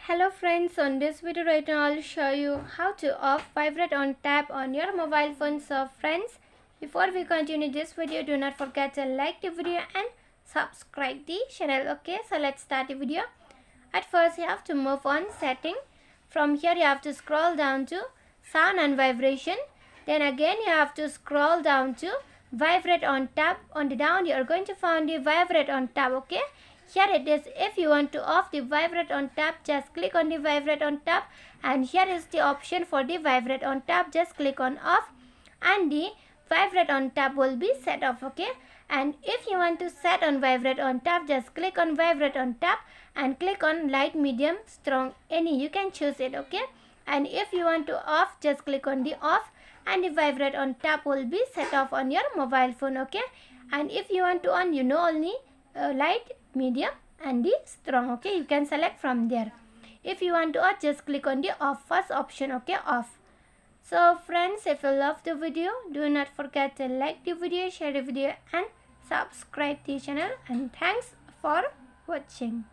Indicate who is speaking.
Speaker 1: Hello friends, on this video right now I'll show you how to off vibrate on tap on your mobile phone. So friends, before we continue this video, do not forget to like the video and subscribe the channel. Okay, so let's start the video. At first you have to move on setting. From here you have to scroll down to sound and vibration. Then again you have to scroll down to vibrate on tap. On the down you are going to find the vibrate on tap. Okay, here it is. If you want to off the vibrate on tap, just click on the vibrate on tap, and here is the option for the vibrate on tap. Just click on off and the vibrate on tap will be set off. Okay, and if you want to set on vibrate on tap, just click on vibrate on tap and click on light, medium, strong, any you can choose it. Okay, and if you want to off, just click on the off and the vibrate on tap will be set off on your mobile phone. Okay, and if you want to on, only light, medium and the strong. Okay, you can select from there. If you want to off, just click on the off first option. Okay, off. So friends, if you love the video, do not forget to like the video, share the video and subscribe the channel, and thanks for watching.